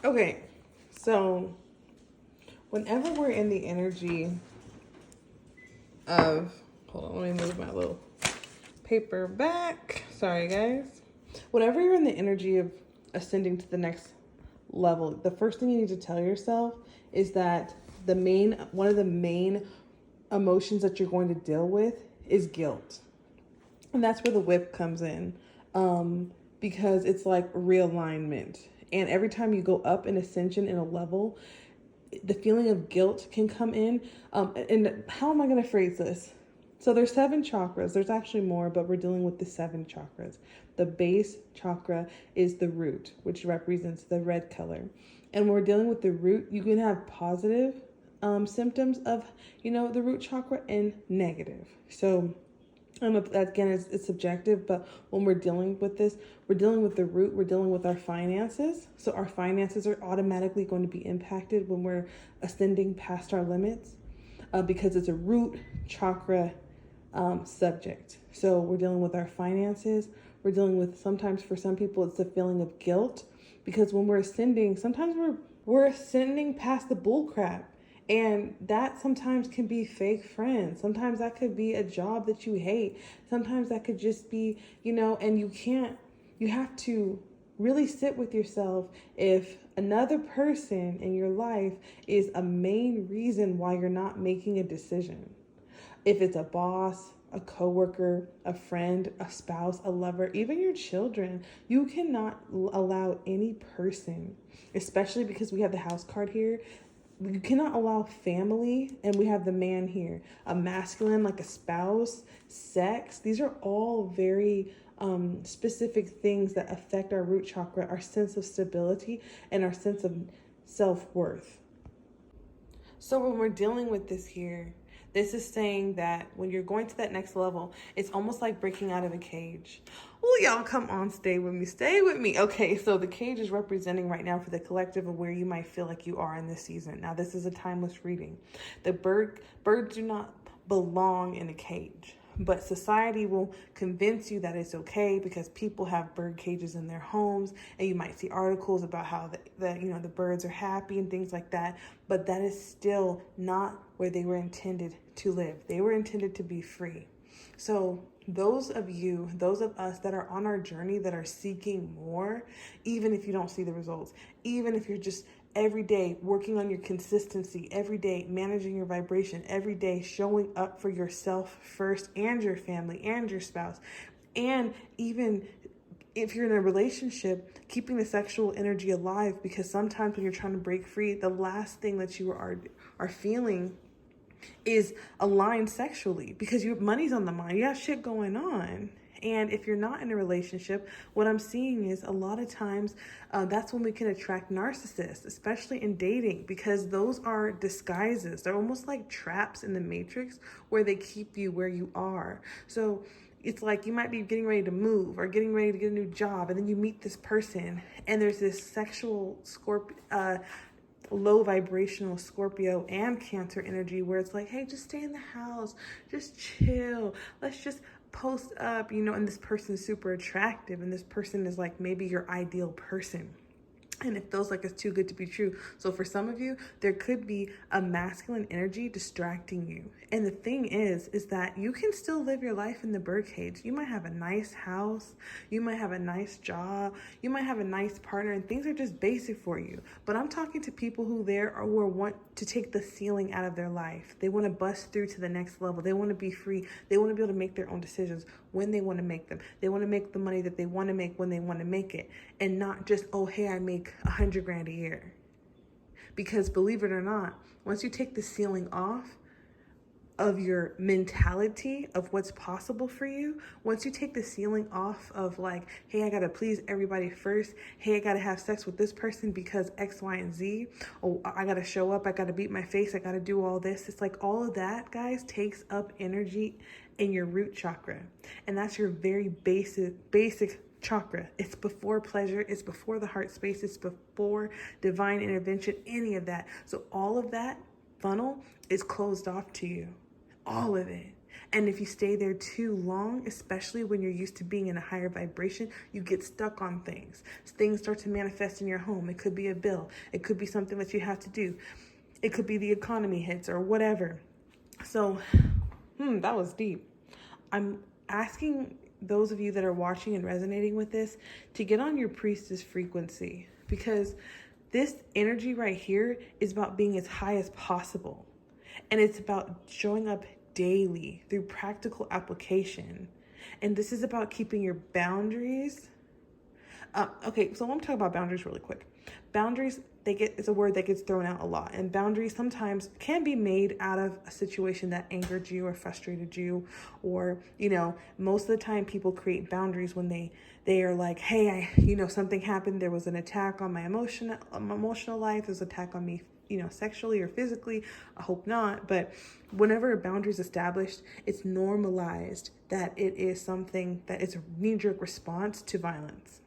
Okay, so whenever we're in the energy of, hold on, let me move my little paper back. Sorry, guys. Whenever you're in the energy of ascending to the next level, the first thing you need to tell yourself is that one of the main emotions that you're going to deal with is guilt. And that's where the whip comes in, because it's like realignment. And every time you go up in ascension in a level, the feeling of guilt can come in. And how am I going to phrase this? So there's 7 chakras. There's actually more, but we're dealing with the 7 chakras. The base chakra is the root, which represents the red color. And when we're dealing with the root, you can have positive symptoms of, the root chakra and negative. So again, it's subjective, but when we're dealing with this, we're dealing with the root, we're dealing with our finances. So our finances are automatically going to be impacted when we're ascending past our limits, because it's a root chakra subject. So we're dealing with our finances. We're dealing with, sometimes for some people, it's a feeling of guilt, because when we're ascending, sometimes we're ascending past the bull crap. And that sometimes can be fake friends. Sometimes that could be a job that you hate. Sometimes that could just be, and you have to really sit with yourself if another person in your life is a main reason why you're not making a decision. If it's a boss, a coworker, a friend, a spouse, a lover, even your children, you cannot allow any person, especially because we have the house card here, you cannot allow family, and we have the man here, a masculine, like a spouse, sex. These are all very specific things that affect our root chakra, our sense of stability, and our sense of self-worth. So when we're dealing with this here, this is saying that when you're going to that next level, it's almost like breaking out of a cage. Oh, y'all, come on, stay with me, stay with me. Okay, so the cage is representing right now for the collective of where you might feel like you are in this season. Now, this is a timeless reading. The birds do not belong in a cage. But society will convince you that it's okay because people have bird cages in their homes, and you might see articles about how the birds are happy and things like that. But that is still not where they were intended to live. They were intended to be free. So those of us that are on our journey, that are seeking more, even if you don't see the results, even if you're just every day working on your consistency, every day managing your vibration, every day showing up for yourself first and your family and your spouse, and even if you're in a relationship, keeping the sexual energy alive, because sometimes when you're trying to break free, the last thing that you are feeling is aligned sexually, because your money's on the mind. You have shit going on. And if you're not in a relationship, what I'm seeing is a lot of times that's when we can attract narcissists, especially in dating, because those are disguises. They're almost like traps in the matrix where they keep you where you are. So it's like you might be getting ready to move or getting ready to get a new job, and then you meet this person, and there's this sexual low vibrational Scorpio and Cancer energy where it's like, hey, just stay in the house, just chill, let's just post up, and this person is super attractive, and this person is like maybe your ideal person. And it feels like it's too good to be true. So for some of you, there could be a masculine energy distracting you. And the thing is that you can still live your life in the birdcage. You might have a nice house. You might have a nice job. You might have a nice partner, and things are just basic for you. But I'm talking to people who want to take the ceiling out of their life. They want to bust through to the next level. They want to be free. They want to be able to make their own decisions when they want to make them. They want to make the money that they want to make when they want to make it, and not just, oh, hey, I make $100,000 a year. Because believe it or not, once you take the ceiling off of your mentality of what's possible for you, once you take the ceiling off of like, hey, I gotta please everybody first, hey, I gotta have sex with this person because X, Y, and Z, oh, I gotta show up, I gotta beat my face, I gotta do all this. It's like all of that, guys, takes up energy in your root chakra. And that's your very basic chakra. It's before pleasure, it's before the heart space, it's before divine intervention, any of that. So all of that funnel is closed off to you. All of it. And if you stay there too long, especially when you're used to being in a higher vibration, you get stuck on things. Things start to manifest in your home. It could be a bill. It could be something that you have to do. It could be the economy hits or whatever. So, that was deep. I'm asking those of you that are watching and resonating with this to get on your priestess frequency, because this energy right here is about being as high as possible. And it's about showing up daily through practical application. And this is about keeping your boundaries. Okay, so I want to talk about boundaries really quick. Boundaries, it's a word that gets thrown out a lot. And boundaries sometimes can be made out of a situation that angered you or frustrated you. Or, most of the time people create boundaries when they are like, hey, something happened. There was an attack on my emotional life. There's an attack on me, sexually or physically. I hope not. But whenever a boundary is established, it's normalized that it is something that is a knee-jerk response to violence.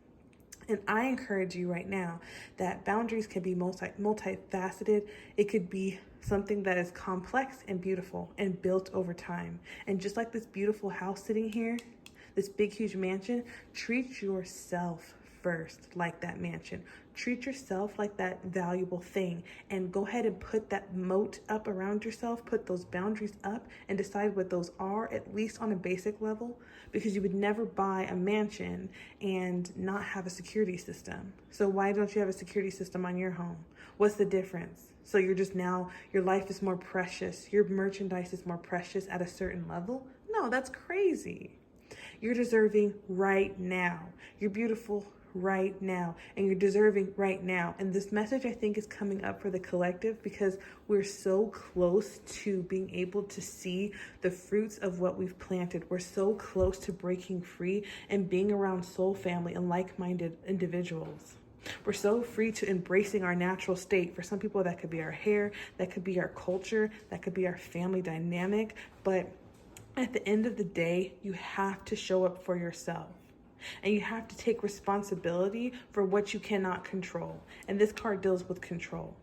And I encourage you right now that boundaries can be multifaceted. It could be something that is complex and beautiful and built over time. And just like this beautiful house sitting here, this big, huge mansion, treat yourself first like that mansion. Treat yourself like that valuable thing, and go ahead and put that moat up around yourself, put those boundaries up, and decide what those are, at least on a basic level, because you would never buy a mansion and not have a security system. So why don't you have a security system on your home? What's the difference? So you're just now, your life is more precious, your merchandise is more precious at a certain level? No, that's crazy. You're deserving right now. You're beautiful right now, and you're deserving right now. And this message, I think, is coming up for the collective because we're so close to being able to see the fruits of what we've planted. We're so close to breaking free and being around soul family and like-minded individuals. We're so free to embracing our natural state. For some people, that could be our hair, that could be our culture, that could be our family dynamic. But at the end of the day, you have to show up for yourself. And you have to take responsibility for what you cannot control. And this card deals with control.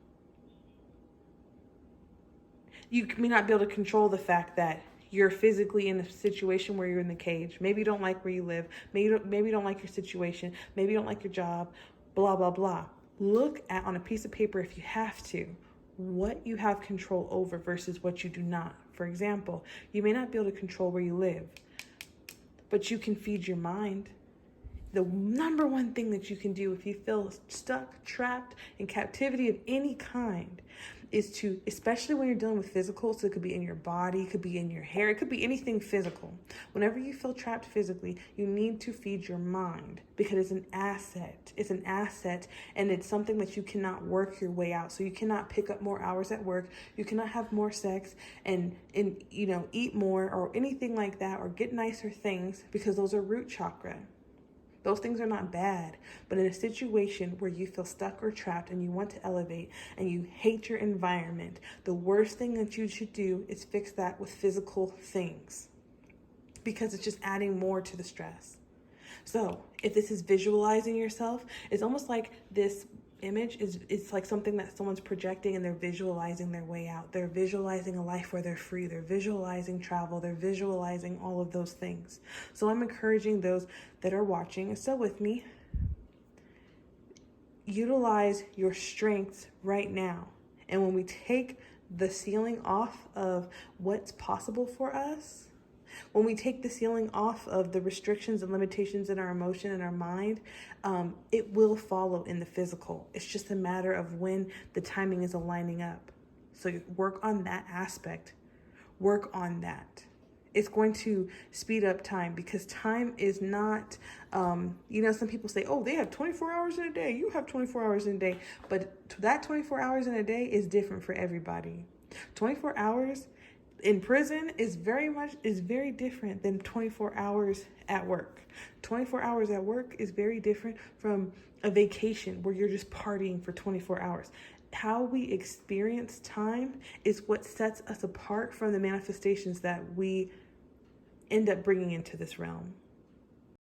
You may not be able to control the fact that you're physically in a situation where you're in the cage. Maybe you don't like where you live. Maybe you don't like your situation. Maybe you don't like your job. Blah, blah, blah. Look at, on a piece of paper, if you have to, what you have control over versus what you do not. For example, you may not be able to control where you live, but you can feed your mind. The number one thing that you can do if you feel stuck, trapped, in captivity of any kind is to, especially when you're dealing with physical, so it could be in your body, it could be in your hair, it could be anything physical. Whenever you feel trapped physically, you need to feed your mind because it's an asset. It's an asset, and it's something that you cannot work your way out. So you cannot pick up more hours at work. You cannot have more sex and eat more or anything like that, or get nicer things, because those are root chakra. Those things are not bad, but in a situation where you feel stuck or trapped and you want to elevate and you hate your environment, the worst thing that you should do is fix that with physical things, because it's just adding more to the stress. So if this is visualizing yourself, it's almost like this image it's like something that someone's projecting, and they're visualizing their way out. They're visualizing a life where they're free. They're visualizing travel. They're visualizing all of those things. So I'm encouraging those that are watching and still with me, utilize your strengths right now. And when we take the ceiling off of what's possible for us, when we take the ceiling off of the restrictions and limitations in our emotion and our mind, it will follow in the physical. It's just a matter of when the timing is aligning up. So you work on that aspect. Work on that. It's going to speed up time, because time is not, some people say, oh, they have 24 hours in a day. You have 24 hours in a day. But that 24 hours in a day is different for everybody. 24 hours in prison is very different than 24 hours at work. 24 hours at work is very different from a vacation where you're just partying for 24 hours. How we experience time is what sets us apart from the manifestations that we end up bringing into this realm.